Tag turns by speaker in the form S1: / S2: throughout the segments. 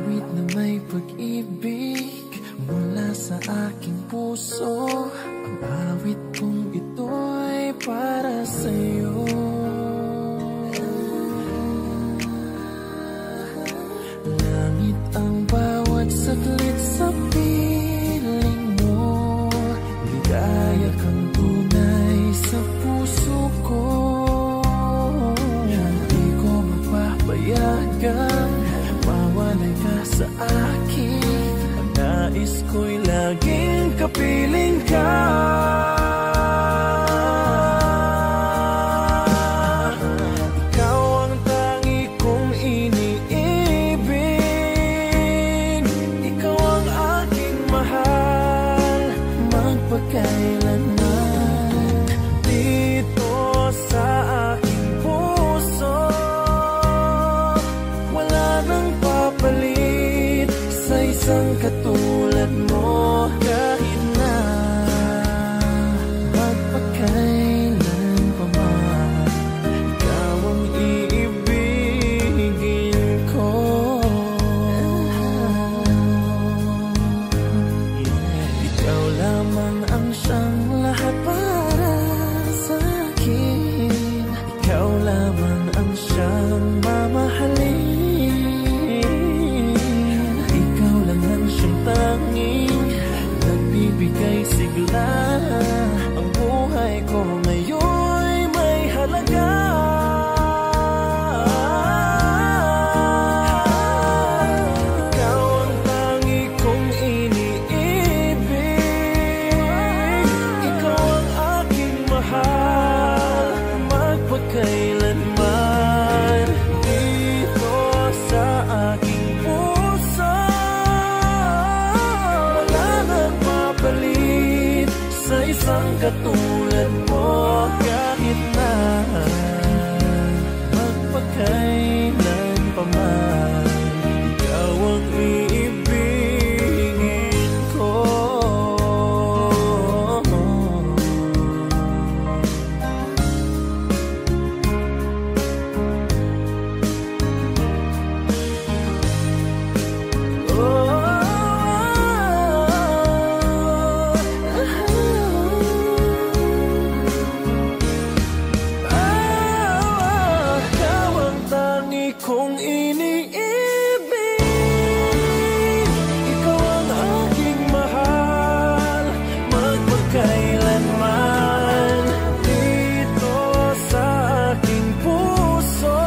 S1: Awit na may pag-ibig mula sa aking puso. Ang awit kong ito'y para sa'yo. Langit ang bawat saglit sa piling mo. Ligaya kang tunay sa puso ko. Hindi ko mapapayagan mawalay ka sa akin. Ang nais ko'y laging kapiling ka. Ikaw ang tangi kong iniibig. Ikaw ang aking mahal magpakailanman. Dito sa aking puso wala nang papalit sa isang katulad mo. Kahit na magpakailan pa man, ikaw ang iibigin ko. Ikaw lamang ang siyang lahat para sa akin. Ikaw lamang ang siyang mamahalin. Ikaw lang ang siyang tanging nagbibigay sigla. Ang buhay ko ngayon'y may halaga. Ikaw ang tangi kong iniibig. Ikaw ang aking mahal magpakailanman. Dito sa aking puso wala nang mapalit sa isang katulad mo. Kahit na magpakailan pa man, ikaw ang iibigin ko. Ikaw ang tangi kong iniibig. Ikaw ang aking mahal magpakailanman. Dito sa aking puso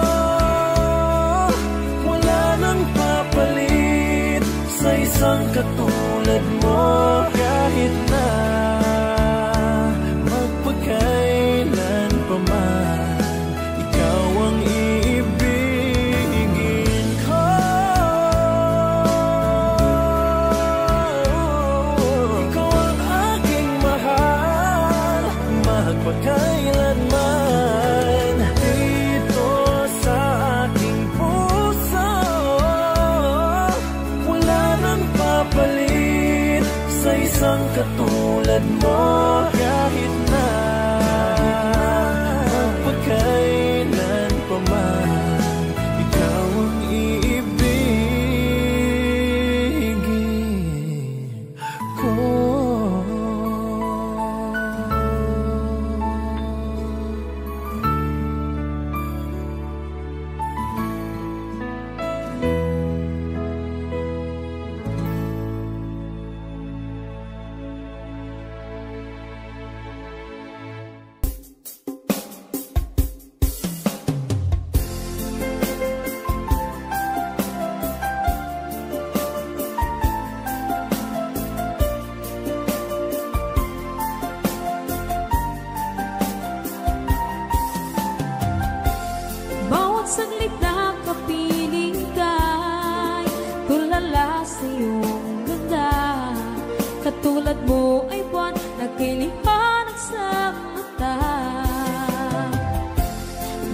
S1: wala nang papalit sa isang katulad mo. Kahit na magpakailan pa man, ikaw ang iibigin ko. Ikaw ang aking mahal magpakailanman. Dito sa aking puso wala nang papalit sa isang katulad mo. Kahit na magpakailan pa man, ikaw ang iibigin ko.
S2: Bawat saglit na kapiling ka'y tulala sa iyong ganda. Katulad mo ay buwan na kiliwanag sa mata.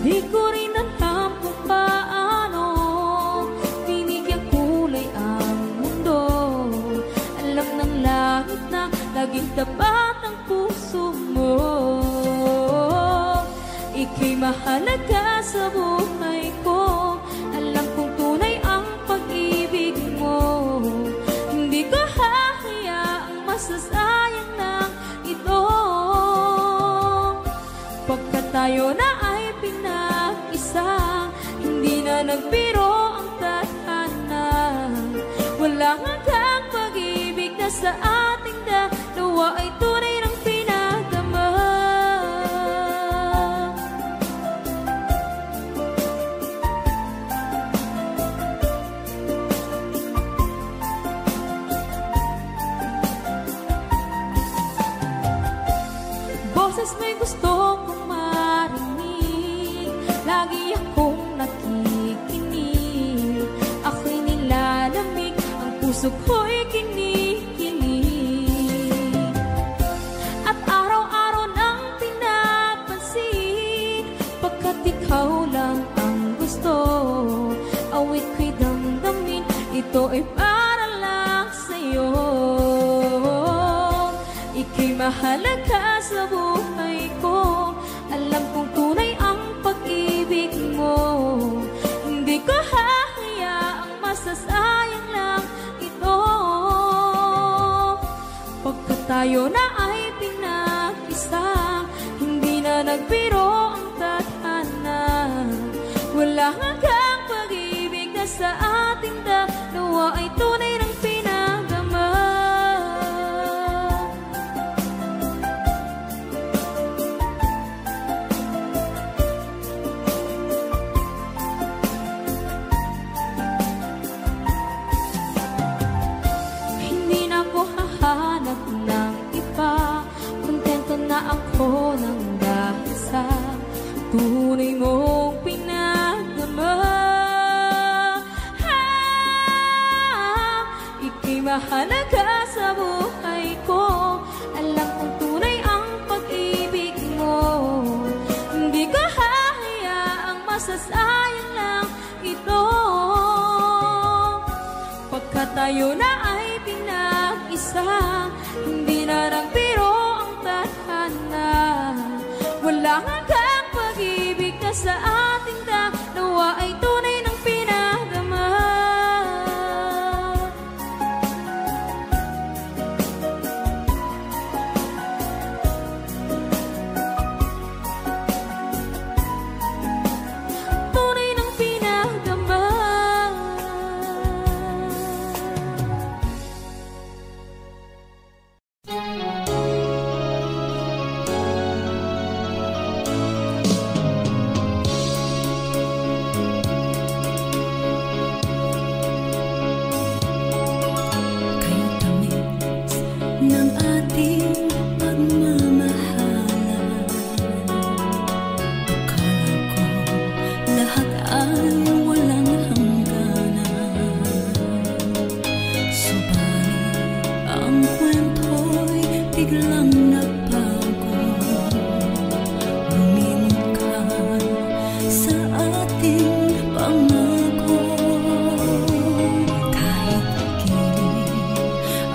S2: Di ko rin alam kung paano binigyan kulay ang mundo. Alam ng langit na laging tapat ang puso mo. Ika'y mahalaga sa buhay ko. Alam kong tunay ang pag-ibig mo. sa ating dalawa ay tunay ng pinagdama. Boses may gusto kong marinig, lagi akong nakikinig. Ako'y nilalamig, ang puso ko'y kinikilig. At araw-araw nang pinapansin, pagkat ikaw lang ang gusto. Awit ko'y damdamin, ito ay para lang sa'yo. Ika'y mahalaga sa buhay ko, alam kong tunay ang pag-ibig mo. Hindi ko hahayaang masasayang lang ito. Pagkat tayo na ay pinag-isa, hindi na nagbiro ang tadhana. Wala hanggang pag-ibig na sa ating dalawa ay tunay ng pinagdama. Ako nang dahil sa tunay mong pinagdama. Ika'y mahalaga sa buhay ko, alam kong tunay ang pag-ibig mo. Hindi ko hahayaang masasayang lang ito. Pagkat tayo na ay pinag-isa, hindi na nagbiro ang tadhana. Wala hanggang pag-ibig na sa ating dalawa ay tunay ng pinagdama. Tunay ng pinagdama.
S3: Ng ating pagmamahalan, akala ko lahat ay walang hangganan. Subalit ang kwento'y biglang nagbago. Lumimot ka sa ating pangako. Kahit kilig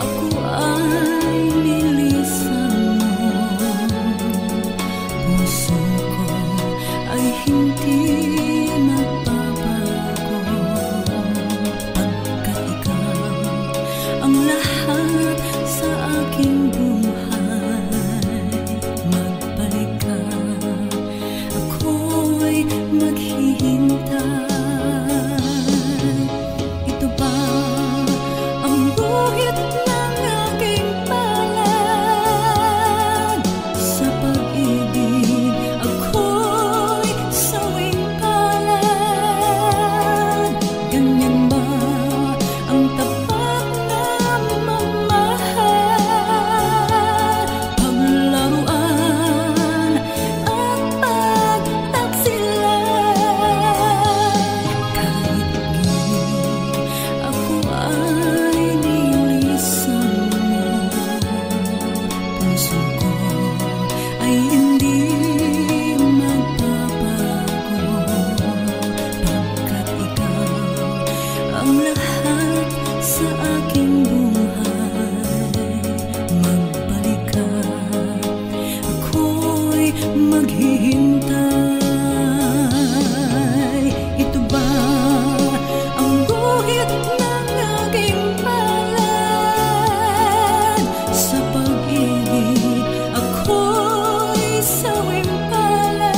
S3: ako ay nilisan mo, puso ko ay hindi magbabago. Pagkat ikaw ang lahat sa aking buhay, magbalik ka, ako'y maghihintay. Ito ba ang guhit ng aking palad? Sa pag-ibig ako'y sawing palad. Ganyan ba ang tapat na mamahal? Paglaruan at pagtaksilan. Kahit ginig ako ay nilisan mo, puso ko ay hindi magbabago. Pagkat ikaw ang lahat sa aking buhay, magbalik ka, ako'y maghihintay. Ito ba ang guhit ng aking palad? Sa pag-ibig ako'y sawing palad.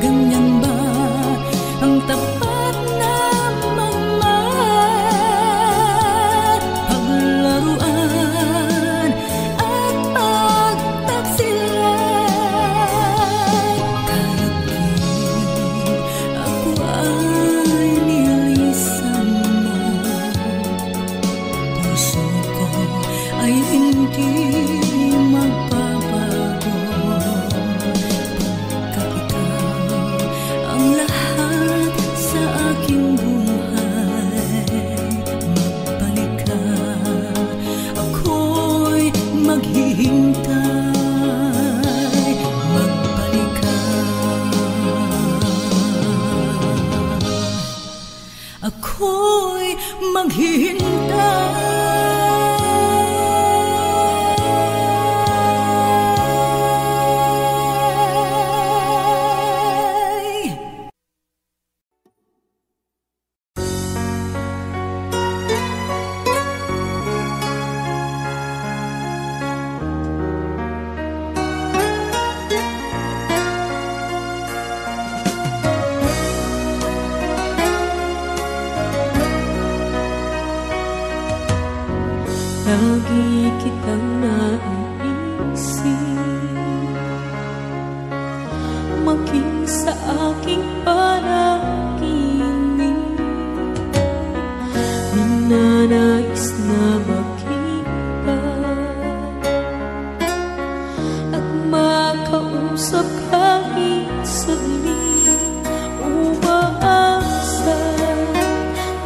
S3: Ganyan ba ang tapat na magmahal? ako'y maghihintay.
S2: Lagi kitang naiisip, maging sa aking panaginip. Minanais na makita at makausap kahit saglit. Umaasa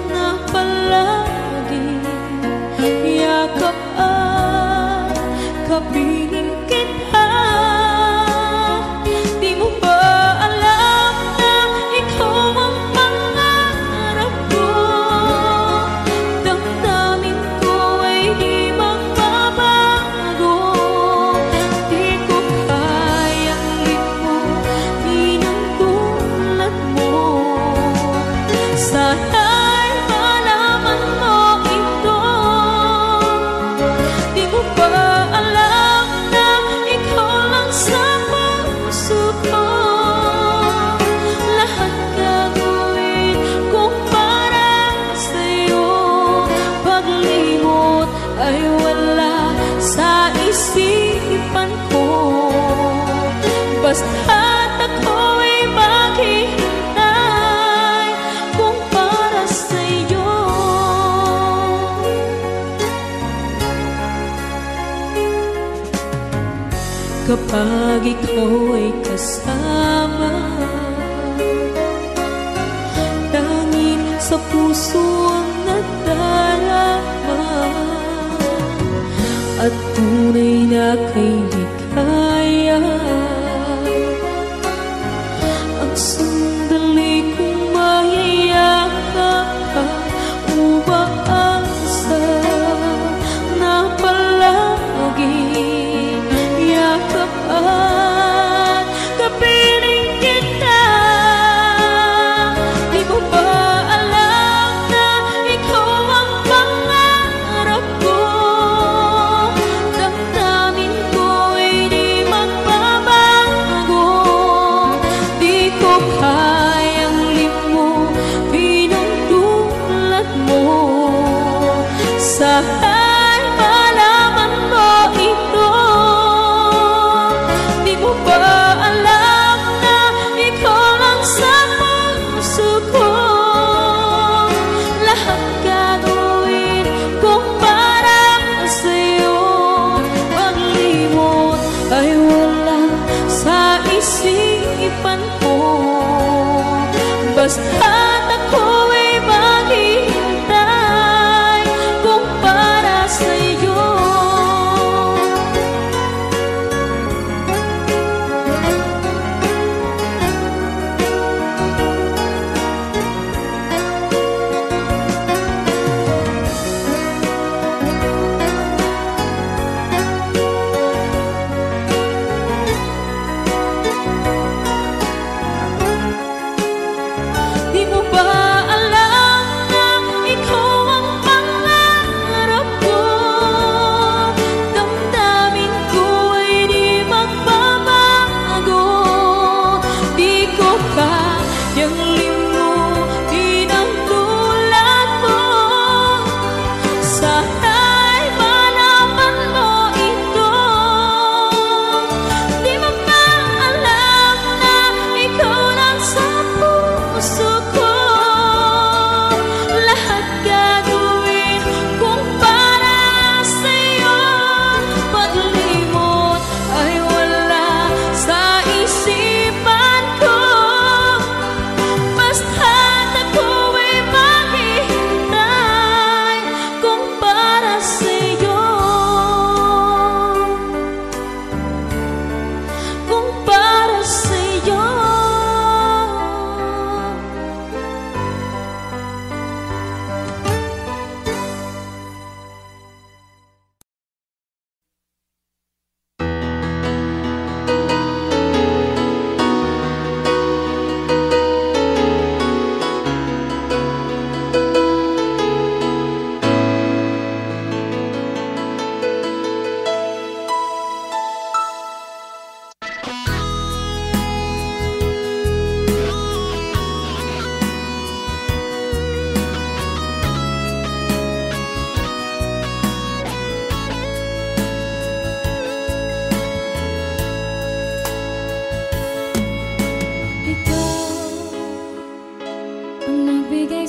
S2: na palagi yakap at kapiling kita. Di mo ba alam na ikaw ang pangarap ko? Damdamin ko ay di magbabago. Di ko kayang limutin ang tulad mo. Sana'y malaman mo ito. Di mo ba alam na ikaw lang sa puso ko? Lahat gagawin kung para sa'yo. Paglimot ay wala sa isipan ko. Basta't ako'y maghihintay kung para sa'yo. Kapag ikaw ay kasama, tanging sa puso ang nadarama, at tunay na kay likaya. Ang sandali kong mayayakap ka, umaasa na palagi yakap at kapiling kita. Di mo ba alam na ikaw ang pangarap ko? Damdamin ko ay di magbabago. Di ko kayang limutin ang tulad mo. Sana'y malaman mo ito. Di mo ba alam na ikaw lang sa puso ko? Lahat gagawin kung para sa'yo. Paglimot ay wala sa isipan ko. Basta't ako'y maghihintay kung para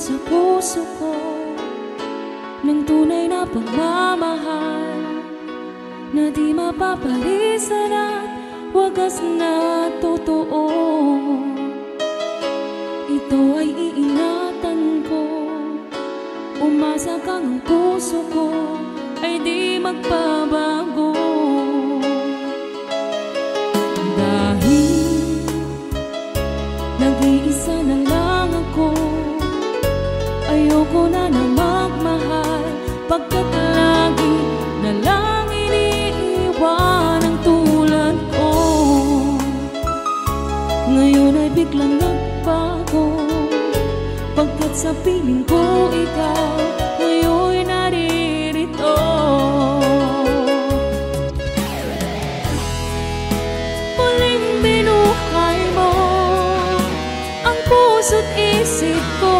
S2: sa puso ko ng tunay na pagmamahal na di mapapalisan at wagas na totoo. Ito ay iingatan ko, umasa kang ang puso ko ay di magbabago. Dahil nag-iisa na lang ako, ayoko na na magmahal, pagkat lagi na lang iniiwan ang tulad ko. Ngayon ay biglang nagbago, pagkat sa piling ko ikaw ngayon naririto. Muling binuhay mo ang puso't isip ko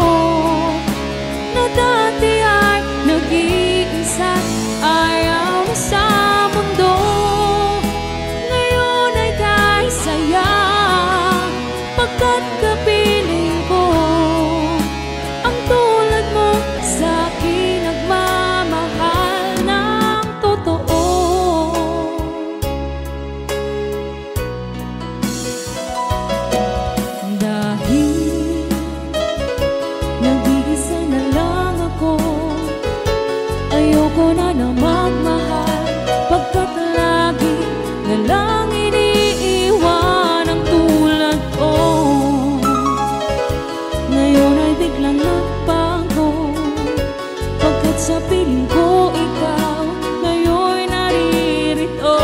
S2: na dati ay nag-iisa't ayaw na sa mundo. Ngayon ay kahit saya, pagkat kapiling ko ang tulad mo sa akin nagmamahal ng totoo. Dahil nag-iisa na lang ako, ayoko na na magmahal, pagkat lagi na lang iniiwan ang tulad ko. Ngayon ay biglang nagbago, pagkat sa piling ko ikaw ngayon naririto.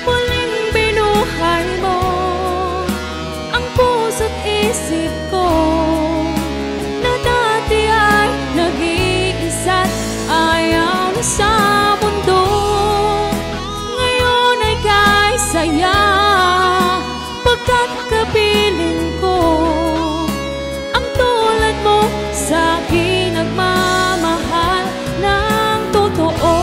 S2: Muling binuhay mo ang puso't isip ko na dati ay nag-iisa't ayaw na sa mundo. Ngayon ay kahit saya, pagkat kapiling ko ang tulad mo sa akin nagmamahal ng totoo.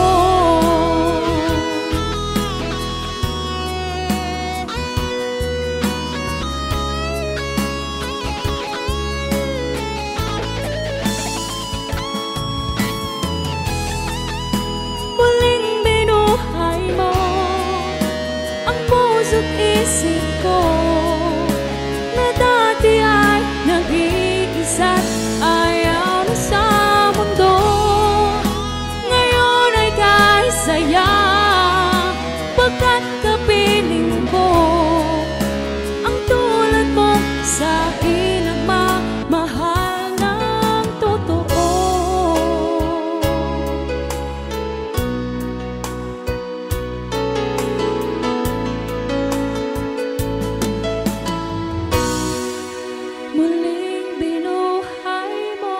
S2: Muling binuhay mo ang puso't isip ko na dati ay nag-iisa't ayaw na sa mundo. Ngayon ay kahit saya, pagkat kapiling ko ang tulad mo sa akin nagmamahal ng totoo. Muling binuhay mo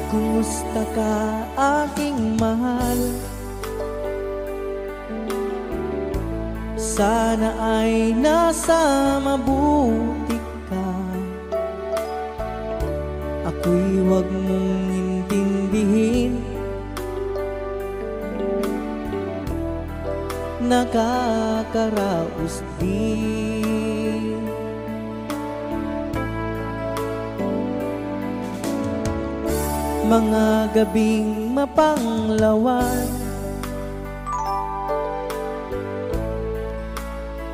S1: Kumusta ka aking mahal? Sana ay nasa mabuti ka. Ako'y huwag mong intindihin, nakakaraos din. Mga gabing mapanglawan,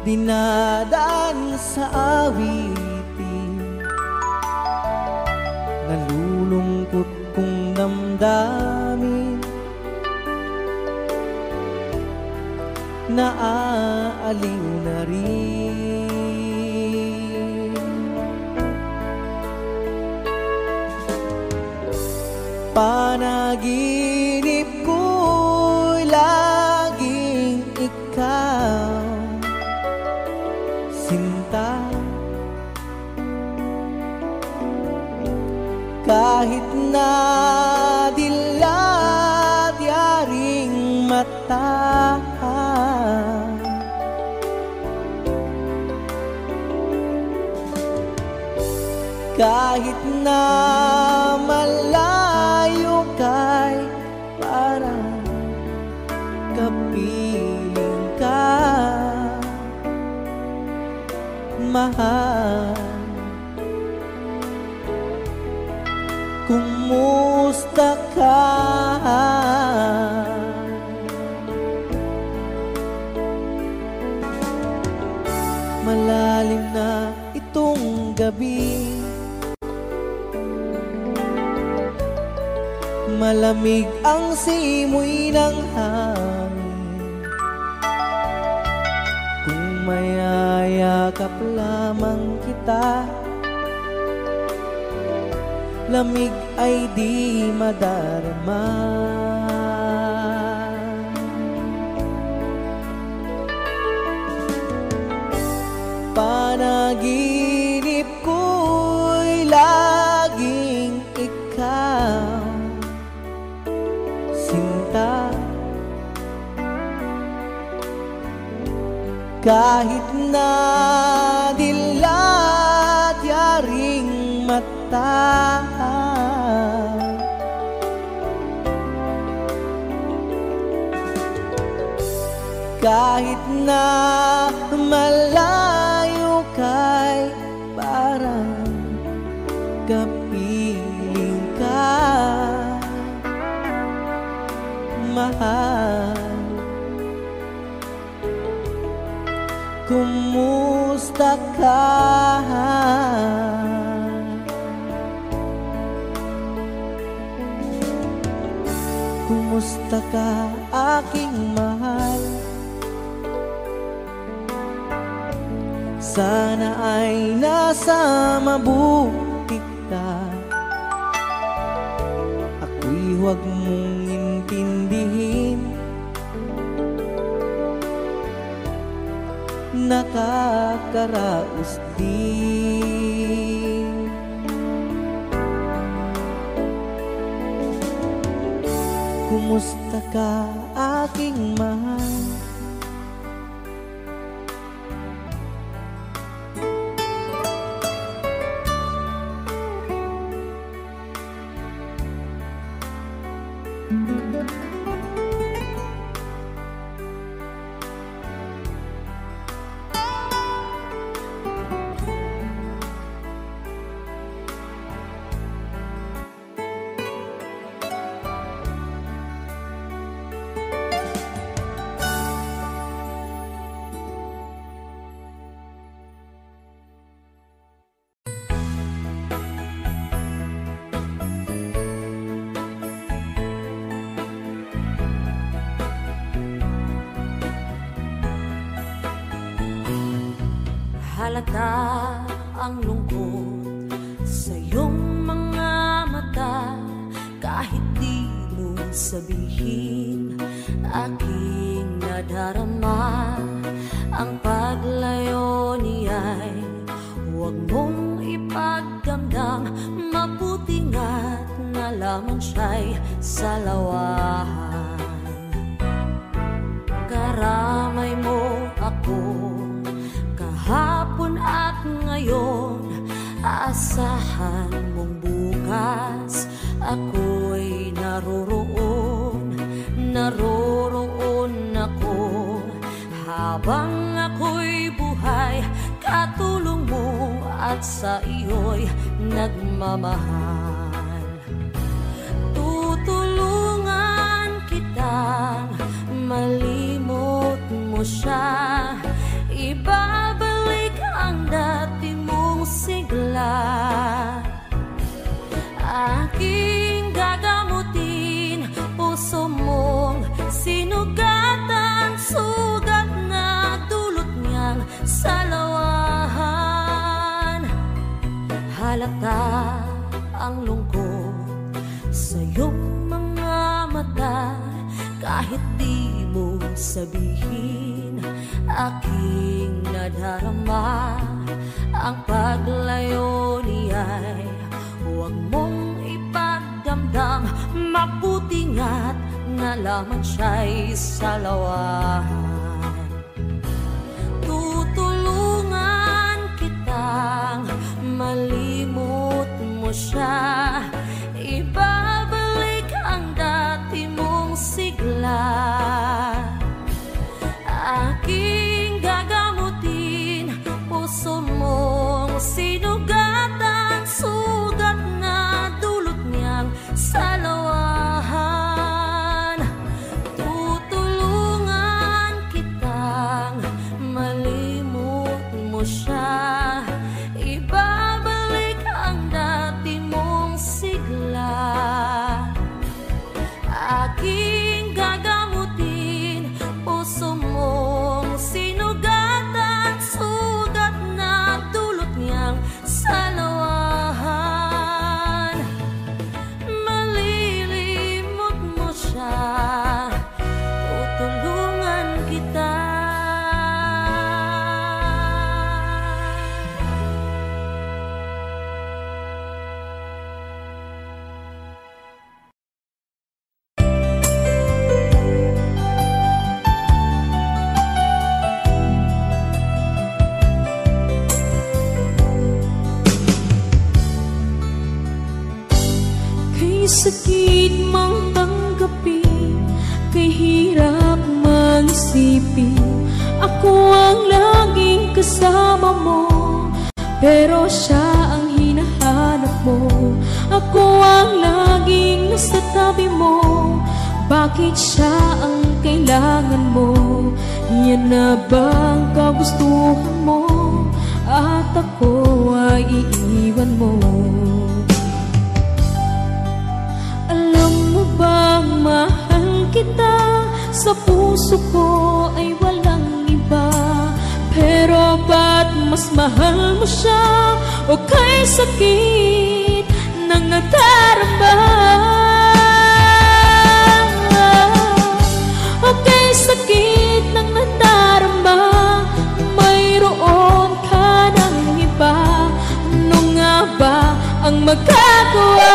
S1: dinadaan sa awitin, nalulungkot kong damdamin, naaaliw na rin. Panaginip ko'y laging ikaw, sinta
S4: sinta. Kahit na dilat yaring mata, kahit na malayo kay parang kapiling ka, mahal. Kumusta ka? Malalim na itong gabi, malamig ang simoy ng hangin. Kung mayayakap lamang kita, lamig ay di madarama. Panaginip ko'y laging ikaw, sinta. Kahit na dilat yaring mata, kahit na malayo kay parang kapiling ka, mahal. Kumusta ka? Kumusta ka, aking mahal? Sana ay nasa mabuti ka. Ako'y huwag mong intindihin, nakakaraos din. Kumusta ka, aking mahal?
S2: Halata ang lungkot sa iyong mga mata, kahit di mo sabihin, aking nadarama. Ang paglayo niya'y huwag mong ipagdamdam, mabuti nga't na lamang siya'y salawahan. Karamay mo ako kahapon at ngayon, asahan mong bukas ako'y naroroon, naroroon ako. Habang ako'y buhay, katulong mo at sa iyo'y nagmamahal. Tutulungan kitang malimot mo siya, ibabalik ang dati mong sigla. Aking gagamutin puso mong sinugatan, sugat na dulot niyang salawahan. Halata ang lungkot sa iyong mga mata, kahit di mo mang sabihin, aking nadarama. Ang paglayo niya'y huwag mong ipagdamdam. Mabuti nga't nalaman siya'y salawahan. Tutulungan kitang malimot mo siya, ibabalik ang dati mong sigla. Aking gagamutin puso mong sinugatan, sugat na dulot niyang salawahan. Tutulungan kitang malimot mo siya, ibabalik ang dati mong sigla. Aking gagamutin puso mong sinugatan, sugat na dulot niyang salawahan. Malilimot mo siya, tutulungan kita.
S3: Kay sakit mang tanggapin, kay hirap mang isipin, ako ang laging kasama mo, pero siya ang hinahanap mo. Ako ang laging nasa tabi mo, bakit siya ang kailangan mo? Yan na bang kagustuhan mo, at ako ay iiwan mo? Alam mo bang mahal kita, sa puso ko ay walang iba, pero ba't mas mahal mo siya? O kay sakit ng nadarama, o kay sakit ng nadarama, mayroon ka ng iba. Ano nga ba ang magagawa?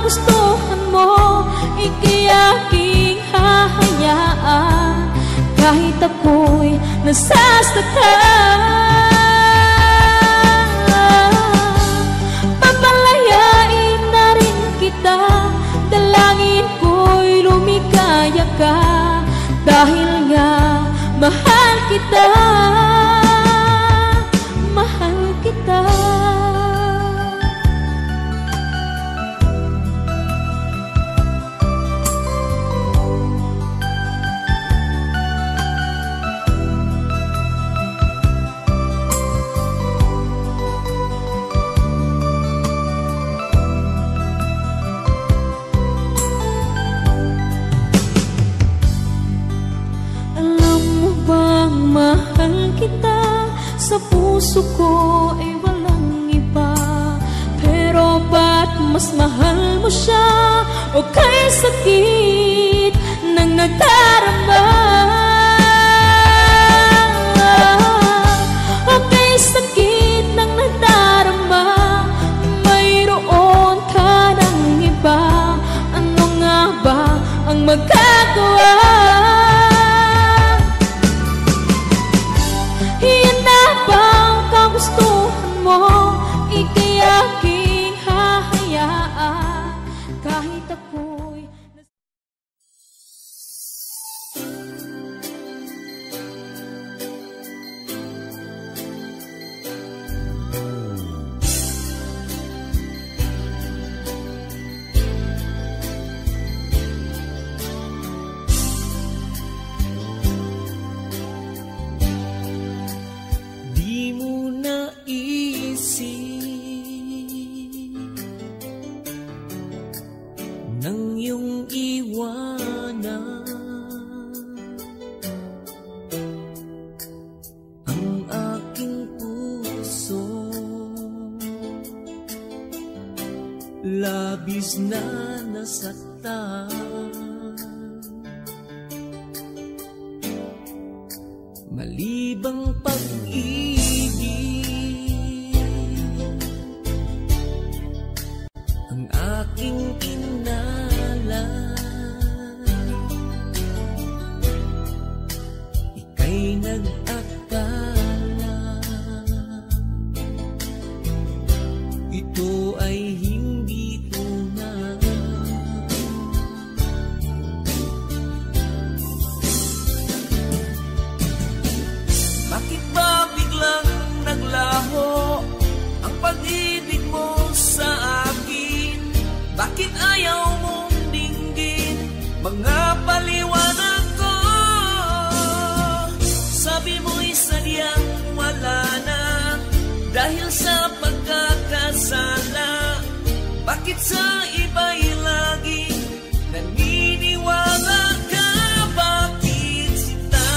S3: Gustuhan mo, ika'y aking hahayaan, kahit ako'y nasasaktan. Papalayain na rin kita, dalangin ko'y lumikaya ka, dahil nga mahal kita, mahal kita. Mahal kita, sa puso ko ay walang iba, pero ba't mas mahal mo siya? O kay sakit ng nadarama, o kay sakit ng nadarama, mayroon ka ng iba. Ano nga ba ang magagawa? Gustuhan mo, ika'y aking hahayaan, kahit ako'y
S1: labis na nasaktan. Malibang pag-ibig ang aking inalan. Ika'y nag-akala ito ay hindi tunay. Bakit ba biglang naglaho ang pag-ibig mo sa akin? Bakit ayaw mong dinggin mga paliwanag ko? Sabi mo'y sadyang wala na dahil sa pagkakasala. Bakit sa iba'y laging naniniwala ka? Bakit sinta?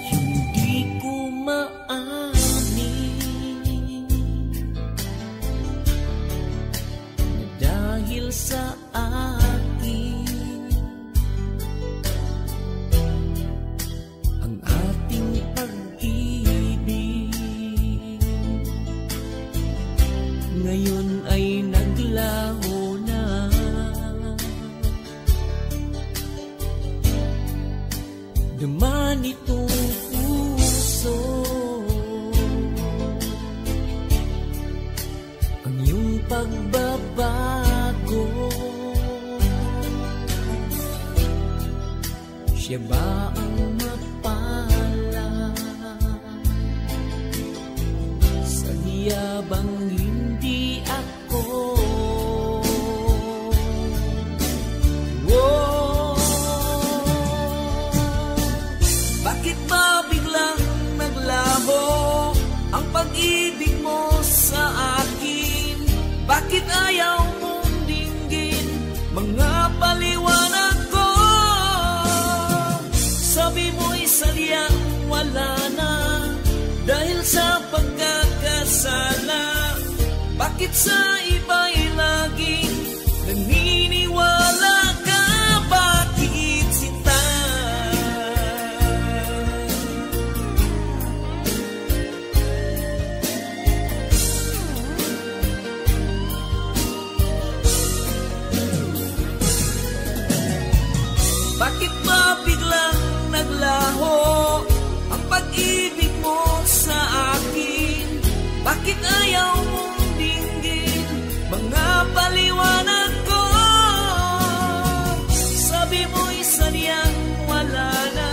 S1: Hindi ko maamin na dahil sa akin ang ating pag-ibig ngayon ay naglaho na. Duman itong puso ang iyong pagbabago. Siya ba ang mapala? Sadya bang hindi ako? Oh, bakit ba biglang naglaho ang pag-ibig mo sa akin? Bakit ayaw mong dinggin mga paliwanag ko? Sabi mo'y sadyang wala na dahil sa pagkakasala. Bakit sa iba'y laging naniniwala ka? Bakit sinta? Bakit ba biglang naglaho ang pag-ibig mo sa akin? Bakit ayaw mong dinggin mga paliwanag ko? Sabi mo'y sadyang wala na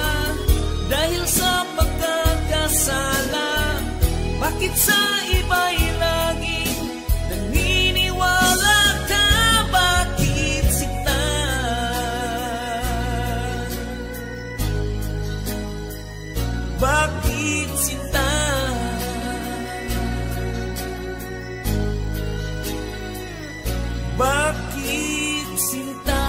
S1: dahil sa pagkakasala. Bakit sa iba'y laging naniniwala ka? Bakit sinta? Bakit sinta? Bakit sinta?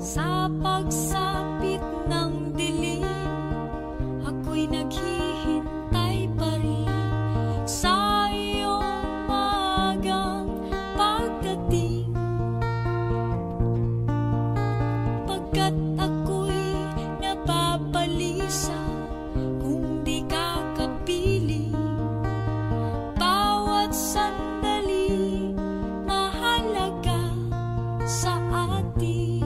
S2: Sa pagsapit ng dilim, ako'y naghihintay pa rin sa iyong maagang pagdating. Pagkat ako'y nababalisa kung di ka kapiling. Bawat sandali mahalaga sa atin.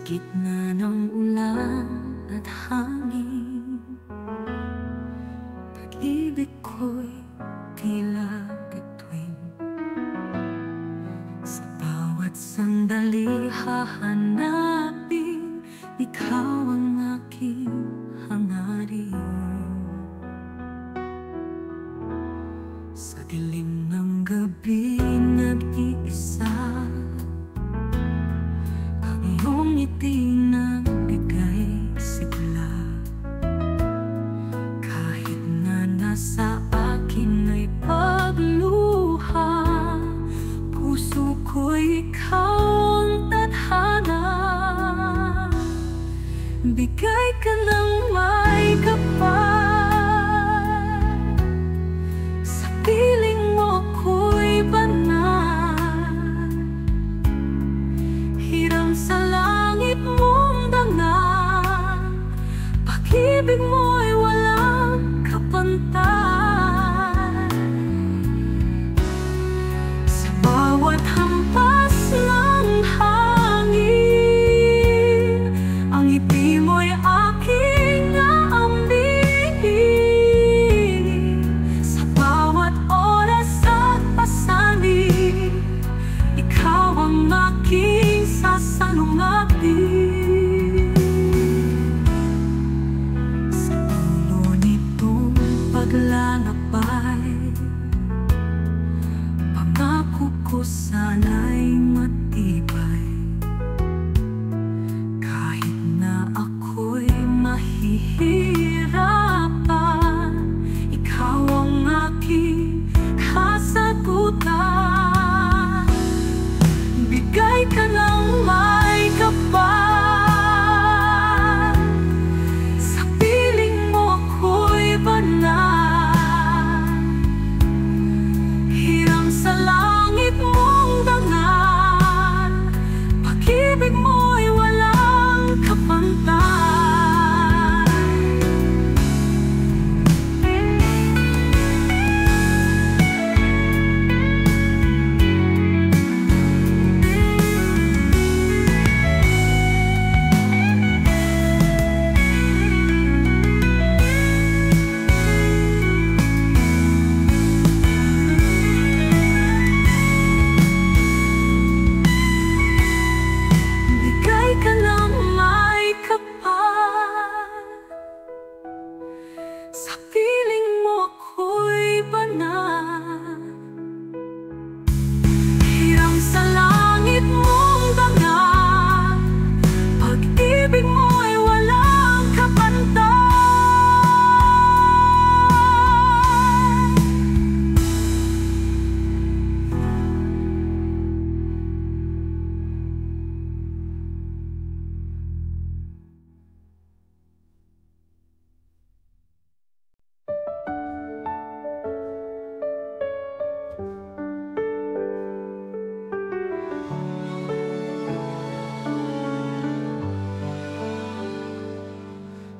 S2: gitna ng ulan at hangin, pag-ibig ko'y tila bituin. Sa bawat sandali hahanapin, ikaw ang aking hangarin. Sa dilim ng gabi nag-iisa, ang iyong ngiti nagbigay sigla. Kahit na nasa akin ay pagluha, puso ko'y ikaw ang tadhana. Bigay ka ng may kapal, sa piling mo ko'y banal. Hiram sa langit mong dangal, pag-ibig mo'y walang kapantay. Sa bawat hampas ng hangin, ang ngiti mo'y aking aambing. Sa bawat oras at pasanin, ikaw ang aking sasalungatin. Sa dulo nitong paglalakbay, pangako ko sana'y matibay. Kahit na ako'y mahihirapan, ikaw ang aking kasagutan. Bigay ka ng may kapal, sa piling mo ako'y banal. Hiram sa langit mong dangal, pag-ibig mo'y walang kapantay. Bigay ka ng may kapal, sa piling mo ako'y banal. Hiram sa langit mong dangal, pag-ibig mo'y walang kapantay.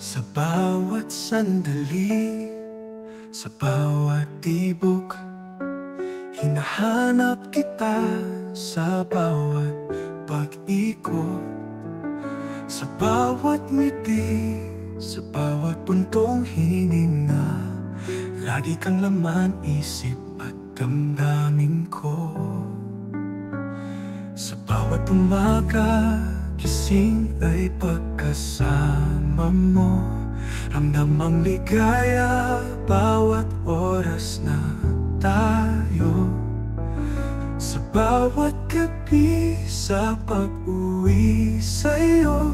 S1: Sa bawat sandali, sa bawat tibok, hinahanap kita sa bawat pag-ikot. Sa bawat ngiti, sa bawat puntong hininga, lagi kang laman isip at damdamin ko. Sa bawat umaga, gising ay pagkasama mo, ramdam ang ligaya bawat oras na tayo. Sa bawat gabi sa pag-uwi sa'yo,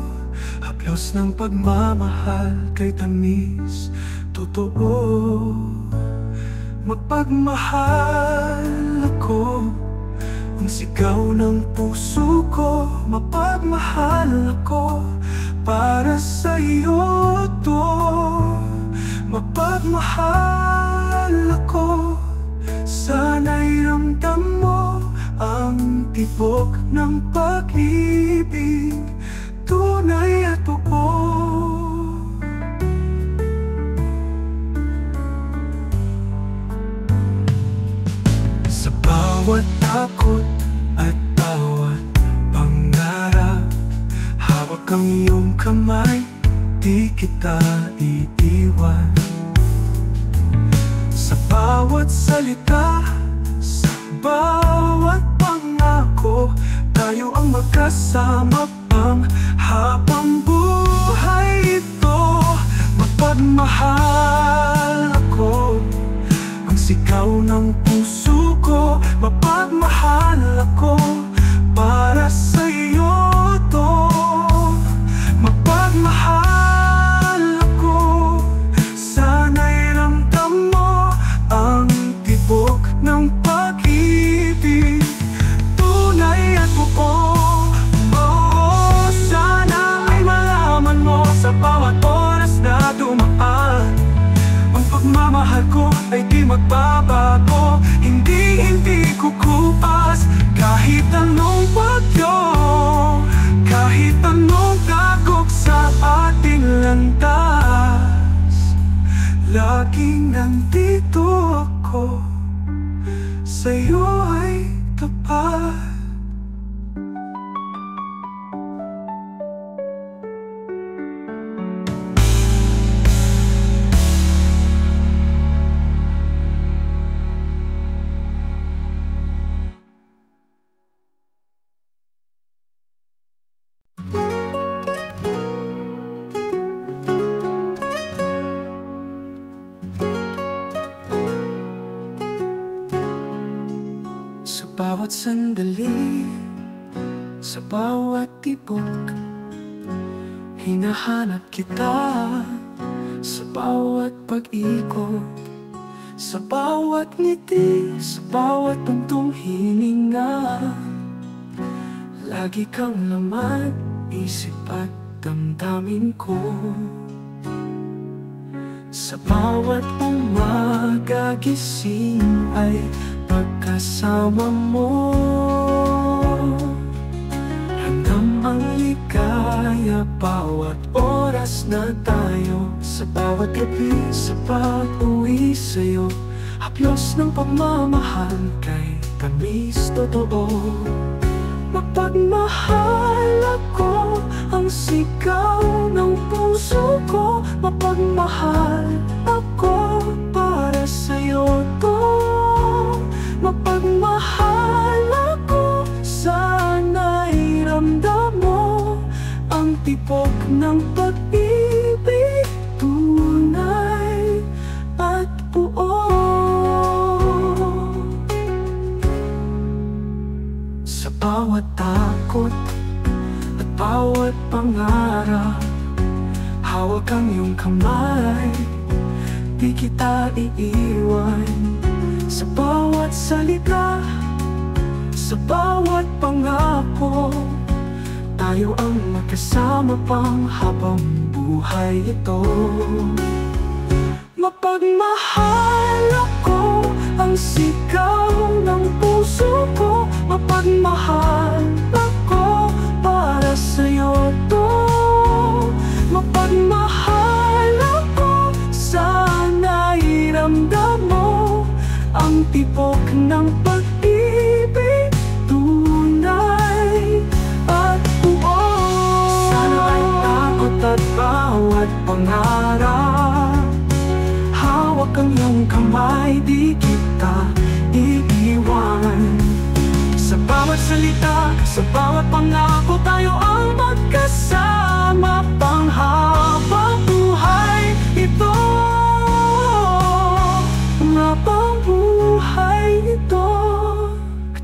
S1: haplos ng pagmamahal kay tamis totoo. Magpagmahal ako, ang sigaw ng puso ko. Mapagmahal ako, para sa'yo to. Mapagmahal ako, sana'y ramdam mo ang tibok ng pag-ibig, tunay at totoo. Sa bawat takot at bawat pangarap, hawak ang iyong kamay, di kita iiwan. Sa bawat salita, sa bawat pangako, tayo ang magkasama pang habang buhay ito. Mapagmahal ako, ang sigaw ng puso ko. Mapagmahal ako, para sa iyo to. Mapagmahal ako, sana'y ramdam mo ang tibok ng pag-ibig, tunay at buo. Sana ay malaman mo sa bawat oras na dumaan, ang pagmamahal ko ay di magbabago. Hindi kukupas kahit anong bagyo, kahit anong dagok sa ating landas. Laging nandito ako, sa'yo ay tapat. Sa bawat sandali, sa bawat tibok, hinahanap kita. Sa bawat pag-ikot, sa bawat ngiti, sa bawat puntong hininga, lagi kang laman, isip at damdamin ko. Sa bawat umaga gising ay pagkasama mo, ramdam ang ligaya bawat oras na tayo. Sa bawat gabi, sa pag-uwi sa'yo, haplos ng pagmamahal kay tamis totoo. Mapagmahal ako, ang sigaw ng puso ko. Mapagmahal ako, para sa'yo to. Mapagmahal ako, sana'y ramdam mo ang tibok ng pag-ibig, tunay at buo. Sa bawat takot at bawat pangarap, hawak ang iyong kamay, di kita iiwan. Sa bawat salita, sa bawat pangako, tayo ang magkasama pang habang buhay ito. Mapagmahal ako, ang sigaw ng puso ko. Mapagmahal ako, para sa'yo to. Mapagmahal ako, sana'y ramdam mo ang tibok ng pag-ibig, tunay at buo. Sana ay takot at bawat pangarap, hawak ang iyong kamay, di kita iiwan. Sa bawat salita, sa bawat pangako, tayo ang magkasama pang habang buhay ito. Habang buhay ito,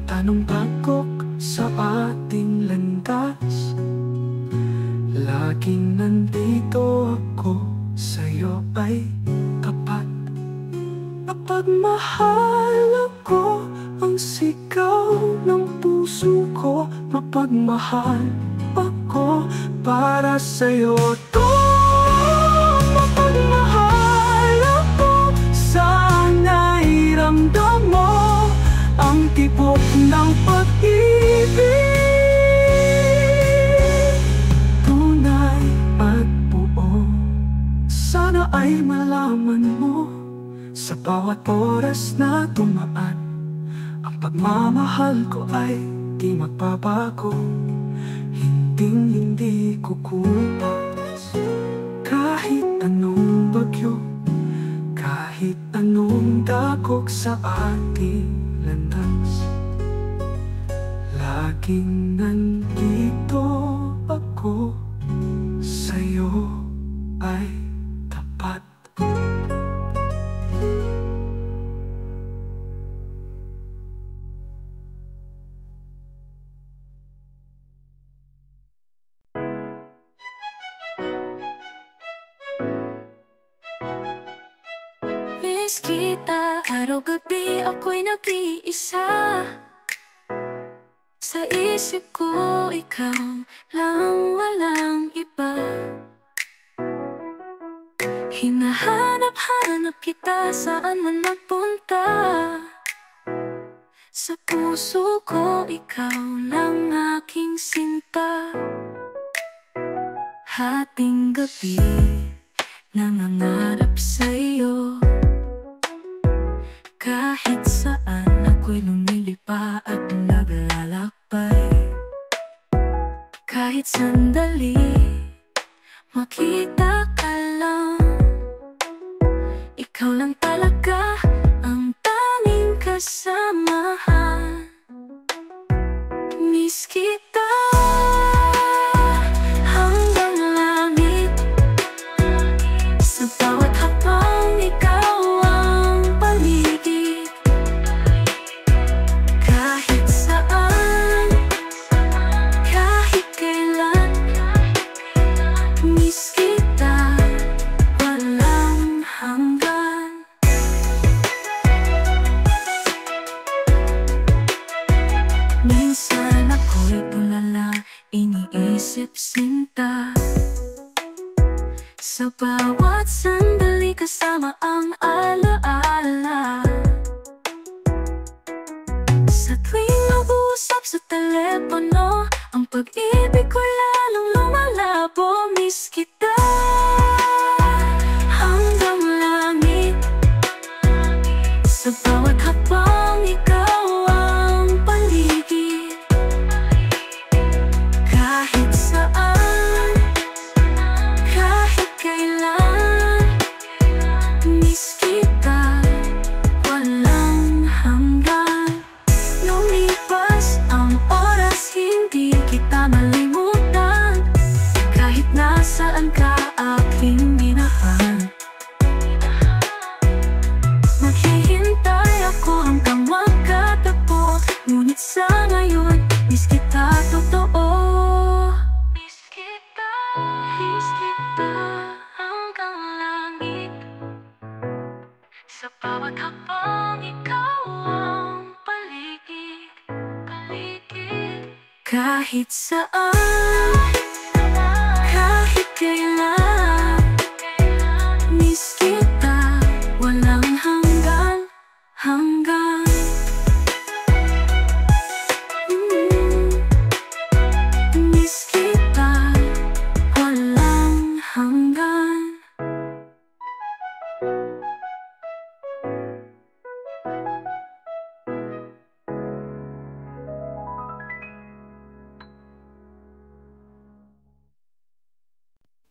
S1: tanong bagok sa ating landas, laging nandito ako, sa'yo ay tapat. Mapagmahal ako, ang sigaw ng puso ko. Mapagmahal ako, para sa'yo to. Mapagmahal ako, sana'y ramdam mo ang tibok ng pag-ibig, tunay at buo. Sana ay malaman mo sa bawat oras na dumaan, ang pagmamahal ko ay di magbabago. Hindi ating hindi kukupas. Kahit anong bagyo, kahit anong dagok sa ating landas, laging nandito ako, sa'yo ay tapat.
S2: Miss kita, araw-gabi ako'y nag-iisa. Sa isip ko, ikaw lang, walang iba. Hinahanap-hanap kita, saan man magpunta. Sa puso ko, ikaw lang aking sinta. Hating gabi, nangangarap sa'yo. Kahit saan ako'y lumilipa at naglalakbay. Kahit sandali, makita ka lang. Ikaw lang talaga ang tanging kasamahan. Miss kita hanggang langit. Sa bawat hakbang ikaw ang paligid. Kahit saan, kahit kailan, miss kita walang hanggan. Minsan ako'y tulala, iniisip sinta. Sa bawat sandali kasama ang alaala. Sa tuwing mag-uusap sa telepono, ang pag-ibig ko lalong lumalabo. Miss kita hanggang langit. Sa bawat hakbang ikaw ang paligid. Kahit saan, kahit kailan, miss kita walang hanggan. Lumipas ang oras, hindi kita malimutan. Kahit nasaan ka, aking minahal. Maghihintay ako hanggang magkatagpo. Ngunit sa ngayon, miss kita totoo. Miss kita hanggang langit. Sa bawat hakbang ikaw ang paligid. Kahit saan, kahit kailan, miss kita walang hanggan. Miss kita walang hanggan.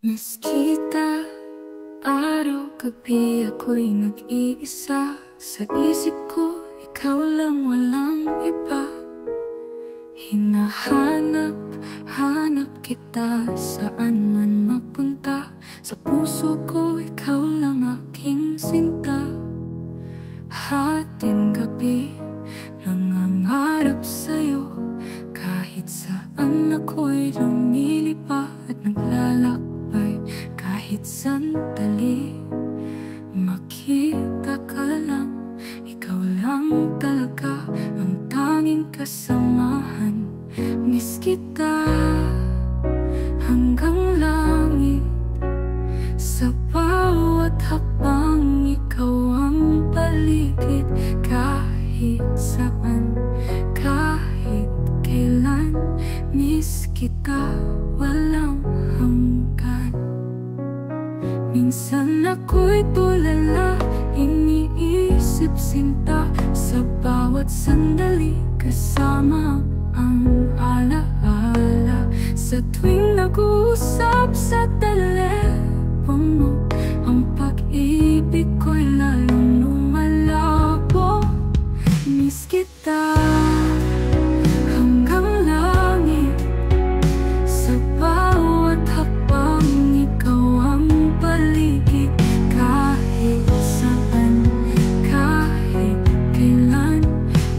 S2: Miss kita, araw-gabi ako'y nag-iisa. Sa isip ko, ikaw lang, walang iba. Hinahanap kita, saan man magpunta. Sa puso ko, ikaw lang aking sinta. Hating gabi, nangangarap sa'yo. Kahit saan ako'y lumilipa at naglalakbay. Kahit sandali, makita ka lang. Ikaw lang talaga ang tanging kasamahan. Miss kita hanggang langit. Sa bawat hakbang ikaw ang paligid. Kahit saan, kahit kailan, miss kita walang hanggan. Minsan ako'y tulala, iniisip sinta. Sa bawat sandali kasama ang alaala. Sa Sa tuwing nag-uusap sa telepono, ang pag-ibig ko'y lalong lumalabo. Miss kita hanggang langit, sa bawat hakbang ikaw ang paligid. Kahit saan, kahit kailan,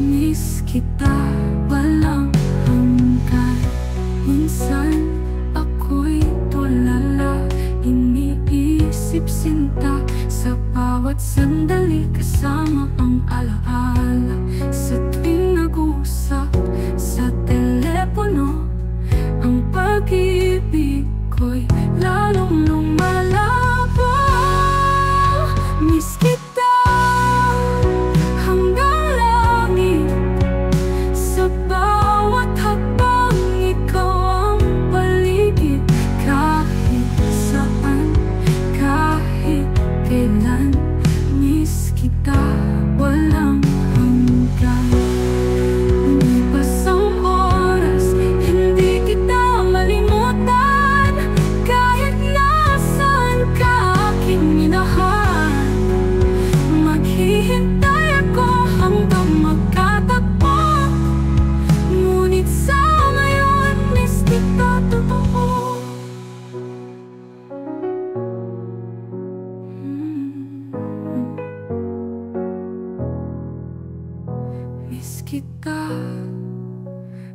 S2: miss kita walang hanggan. Minsan ako'y tulala, iniisip sinta, sa bawat sandali kasama ang alaala. Sa tuwing nag-uusap sa telepono, ang pag-ibig ko'y lalong lumalabo. Miss kita hanggang langit, sa bawat hakbang ikaw ang paligid. Kahit saan, kahit kailan, miss kita walang hanggan. Lumipas ang oras, hindi kita malimutan. Kahit nasaan ka aking minahal, maghihintay ako hanggang magkatagpo. Ngunit sa ngayon, miss kita totoo. Miss kita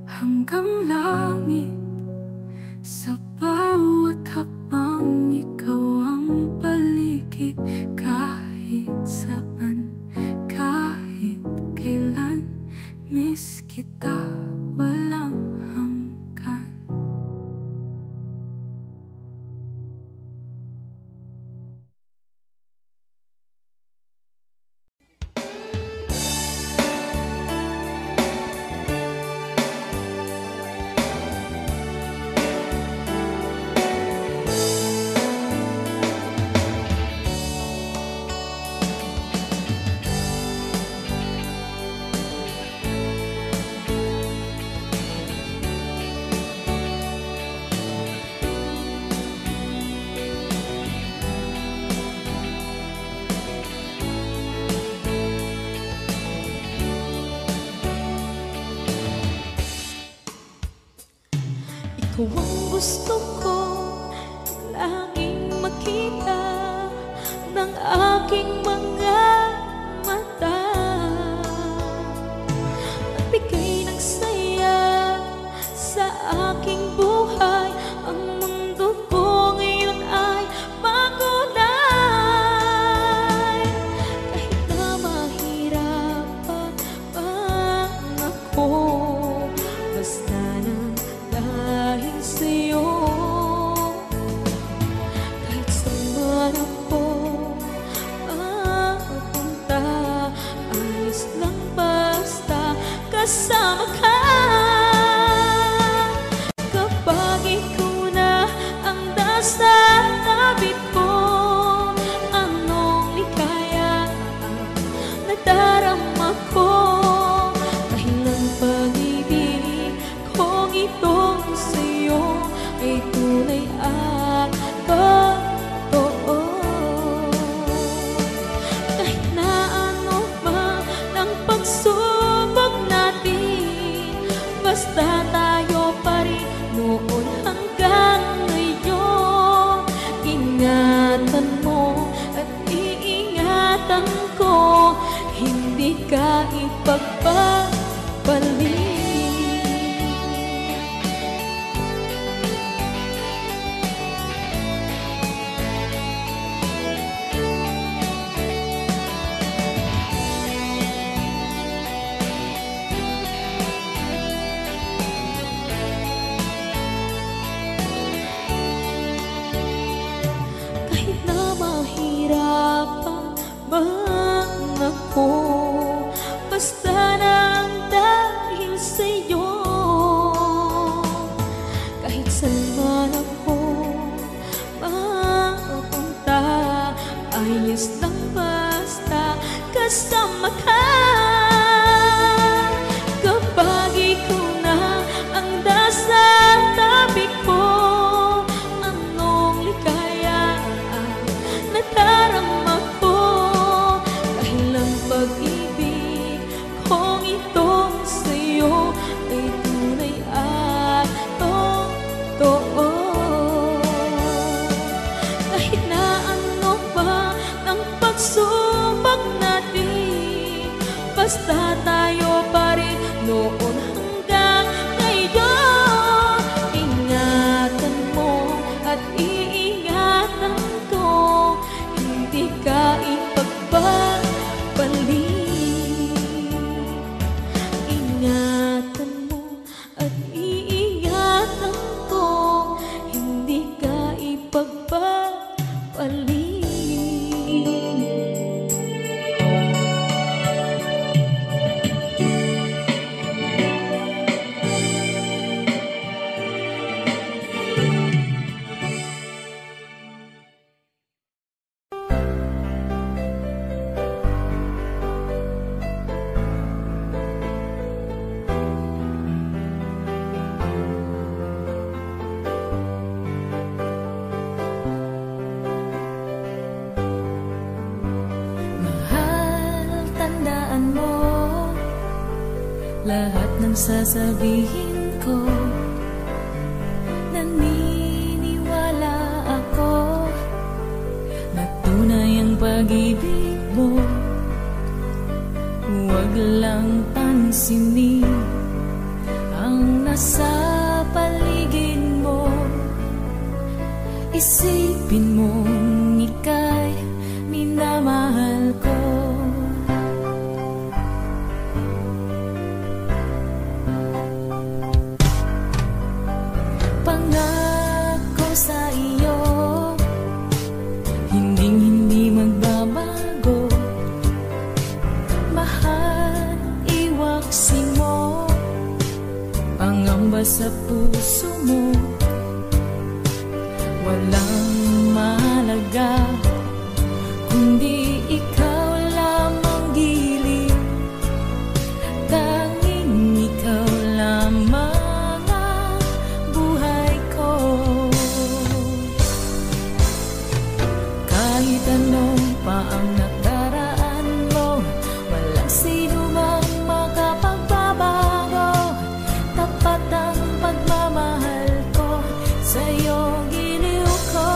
S2: hanggang langit, sa bawat hakbang ikaw ang paligid. Kahit saan, kahit kailan, miss kita walang hanggan.
S3: Ikaw ang gusto ko laging makita ng aking mga mata. Nagbigay ng saya sa aking buhay. Ang mundo ko ngayon ay makulay. Kahit na mahirapan man ako, basta na dahil sa'yo. Kahit saan man ako mapunta, ayos lang basta kasama ka. Kapag ikaw na ang nasa tabi ko, anong likaya ang nadarama ko. Dahil ang pag-ibig kong itong sa'yo ay tunay at totoo. Kahit na ano man ang pagsubok natin, basta tayo pa rin noon hanggang ngayon. Ingatan mo at iingatan ko, hindi ka ipagpapalik. Kahit na mahirapan man ako, basta nang dahil basta tayo pa rin noon hanggang ngayon. Ingatan mo at iingatan ko, hindi ka ipagbabalik. Ingatan mo at iingatan ko, hindi ka ipagbabalik. Lahat ng sasabihin ko, naniniwala ako na tunay ang pag-ibig mo. Huwag lang pansinin ang nasa paligid mo. Isipin mong ika'y minamahal ko. Sa iyo, hindi magbabago. Mahal, iwaksi mo pangamba sa puso mo. Walang mahalaga kundi ikaw lamang giliw. Tanging ikaw lamang kahit ano pa ang nakaraan mo, walang sino mang makapagbabago. Tapat ang pagmamahal ko, sa'yo giliw ko.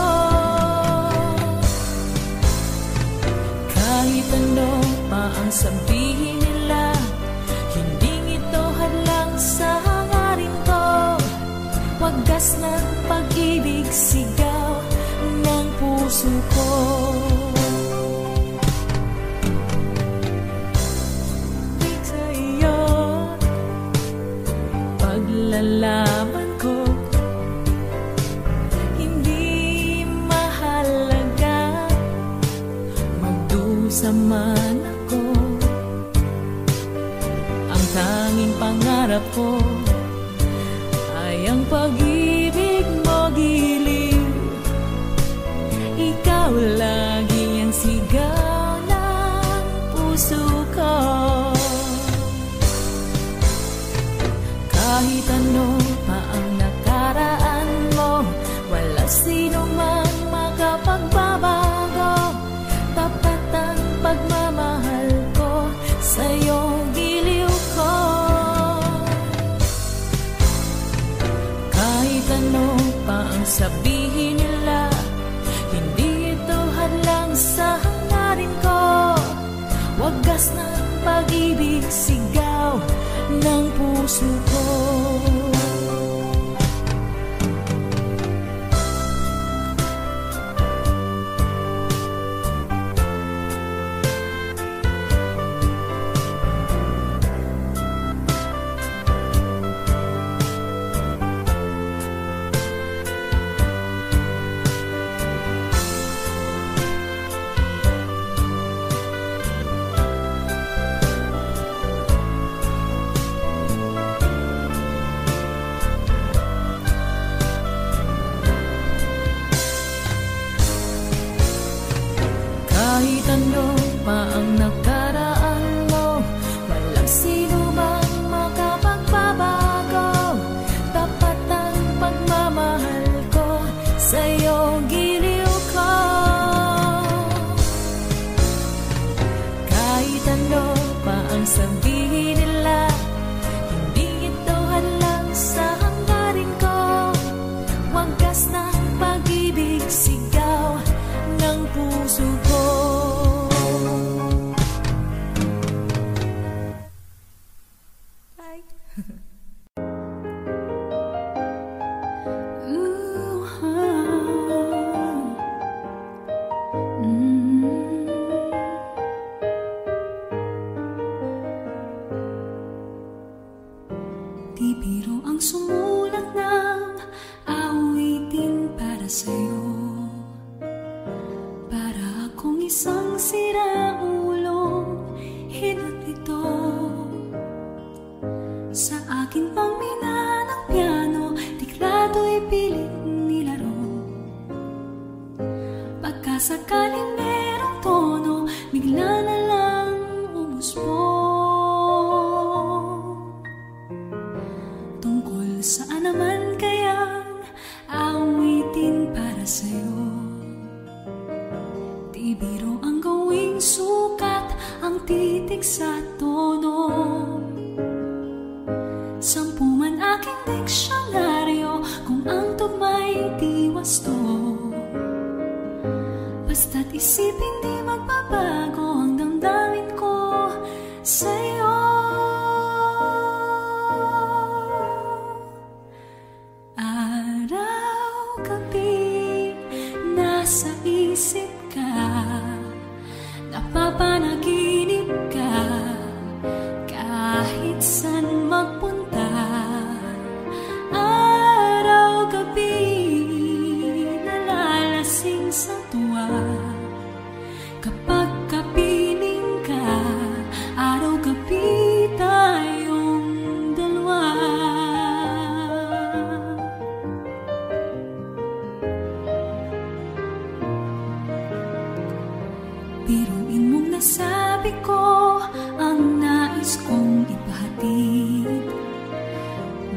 S3: Kahit ano pa ang sabihin nila, hindi ito hadlang sa hangarin ko. Wagas ng pag-ibig, sigaw ng puso ko. Sa iyo, paglalaban ko, hindi mahalaga magdusa man ako. Ang tanging pangarap ko ay ang pag-ibig mo giliw. Ikaw lagi ang sigaw ng puso ko. Kahit ano pa ang nakaraan mo, walang sino mang makapagbabago. Tapat ang pagmamahal ko, sa'yo giliw ko. Kahit ano pa ang sabihin nila, hindi ito hadlang sa hangarin ko. Wagas ng pag-ibig, sigaw ng puso ko. Kahit ano pa ang nakaraan mo, walang sino mang makapagbabago. Tapat ang pagmamahal ko, sa'yo giliw ko. Kahit ano pa ang sabihin nila, hindi ito hadlang sa hangarin ko. Wagas ng pag-ibig, sigaw ng puso ko.
S5: sumulat ng awitin para sa'yo. Para akong isang siraulong hinatito sa akin pang mina ng piano, tiklado'y pilit nilaro. Pagkasakaling merong tono, bigla na lang umusbong. Tungkol saan naman kayang awitin para sa'yo? Di biro ang gawing sukat, ang titik sa tono. Sampu man aking diksyonaryo, kung ang tugma'y di wasto. Basta't isipin di magbabago ang damdamin ko sa'yo. Araw-gabi nasa isip ka, napapanaginip ka, kahit saan magpunta. Araw-gabi nalalasing sa tuwa, kapag kapiling ka. Araw-gabi tayong dalawa. Biruin mong nasabi ko ang nais kong ipahatid.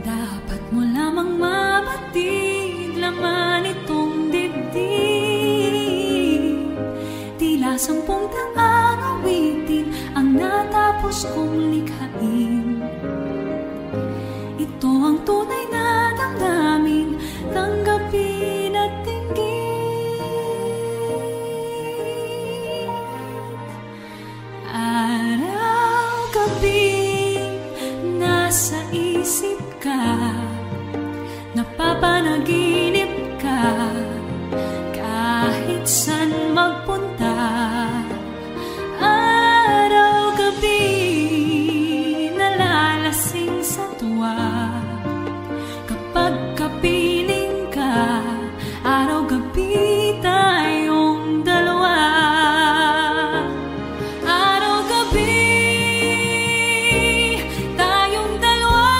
S5: Dapat mo lamang mabatid, laman itong dibdib. Tila 10 taang awitin ang natapos kong likhain. Ito ang tunay na damdamin, tanggapin at dinggin. Araw-gabi nasa isip ka, napapanaginip ka, kahit saan magpunta. Araw-gabi nalalasing sa tuwa, kapag kapiling ka. Araw-gabi tayong dalawa. Araw-gabi tayong dalawa.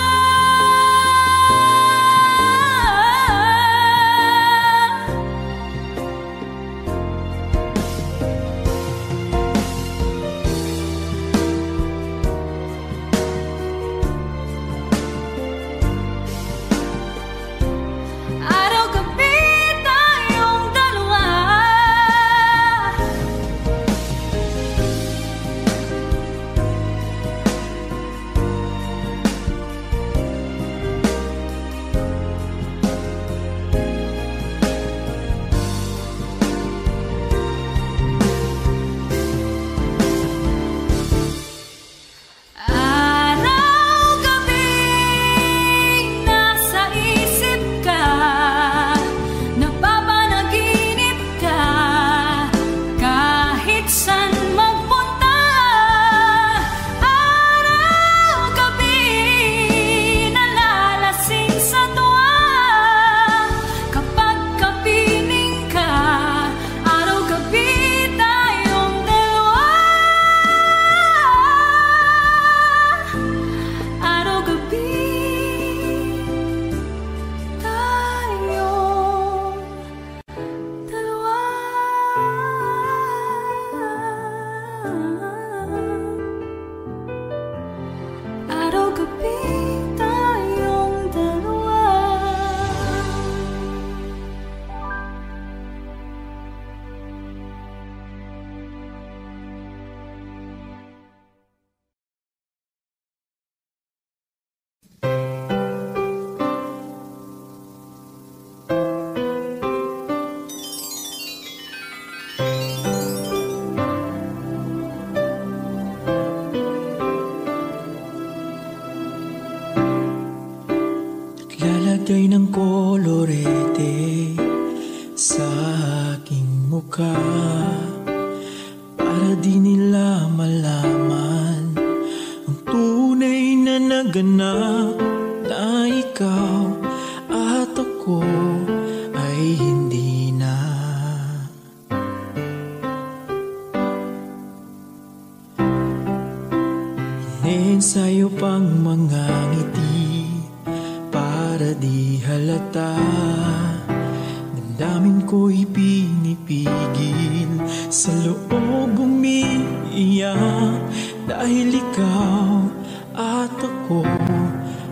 S5: Araw-gabi tayong dalawa. Araw-gabi nasa isip ka, napapanaginip ka, kahit saan magpunta. Araw-gabi nalalasing sa tuwa, kapag kapiling ka. Araw-gabi tayong dalawa. Araw-gabi tayong dalawa. Araw-gabi tayong dalawa.
S1: Lalagay ng kolorete sa aking mukha, para di nila malaman ang tunay na naganap na ikaw. ikaw at ako ay hindi na. Sa'yo pang mga ngiti para di halata. Damdamin ko'y pinipigil, sa loob umiiyak, dahil ikaw at ako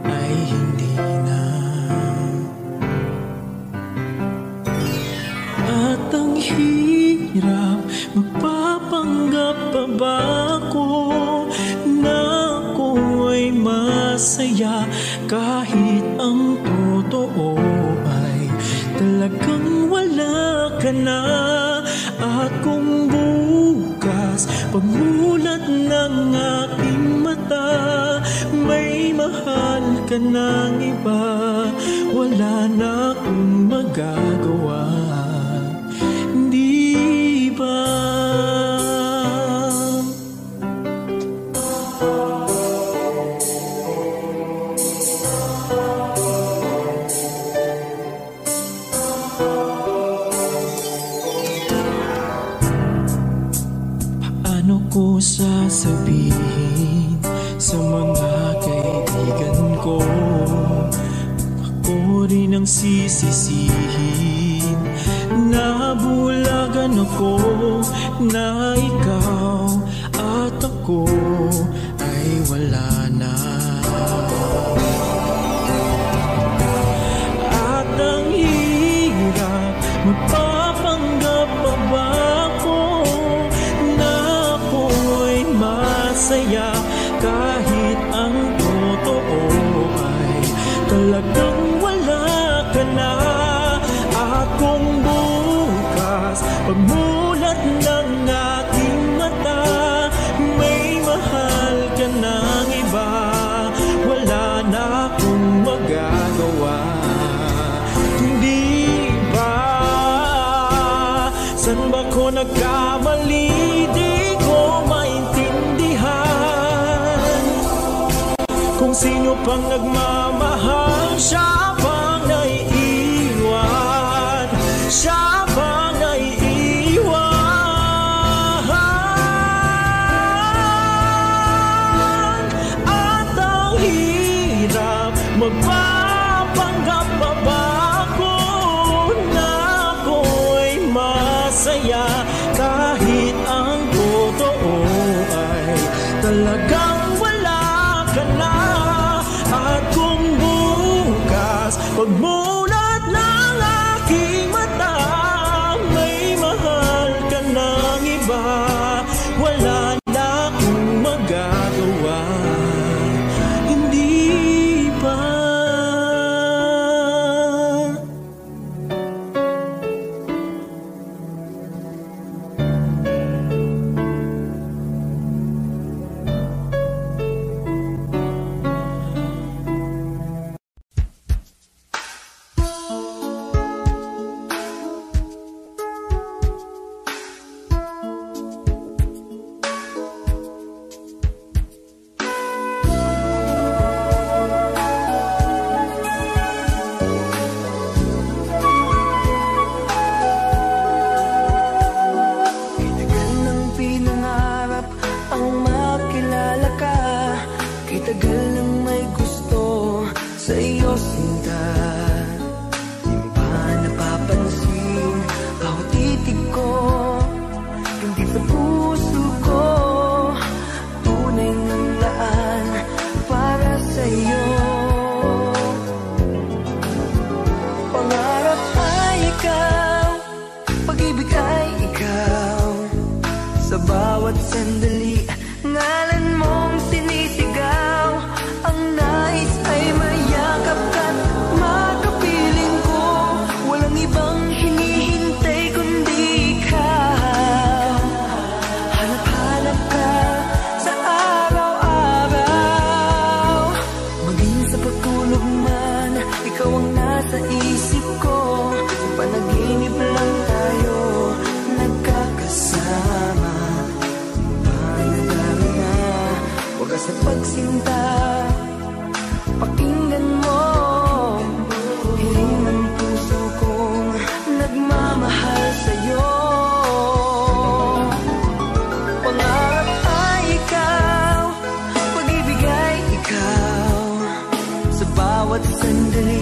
S1: ay hindi na. At ang hirap, magpapanggap pa ba ako na ako'y masaya kahit ang totoo ay talagang wala ka na. At kung bukas pagmulat ng aking mata may mahal ka ng iba, wala na akong magagawa, di ba? Ko sasabihin sa mga kaibigan ko, ako rin ang sisisihin. Nabulagan ako na ikaw at ako ay wala na. At ang hirap, magpapanggap pa ba ako masaya kahit ang totoo ay talagang wala ka na. At kung bukas pagmulat ng aking mata may mahal ka ng iba, wala na akong magagawa, hindi ba? San ba ko nagkamali? Di ko kung sino pang nagmamahal, siya pang naiiwan, siya pang naiiwan. At ang hirap, magpapanggap pa ba ako na ako'y masaya kahit ang totoo ay talagang wala ka na. At kung bukas pagmulat ng aking mata may mahal ka ng iba, wala na akong magagawa, hindi ba?
S6: Sa pagsinta, pakinggan mo.
S1: bawat sandali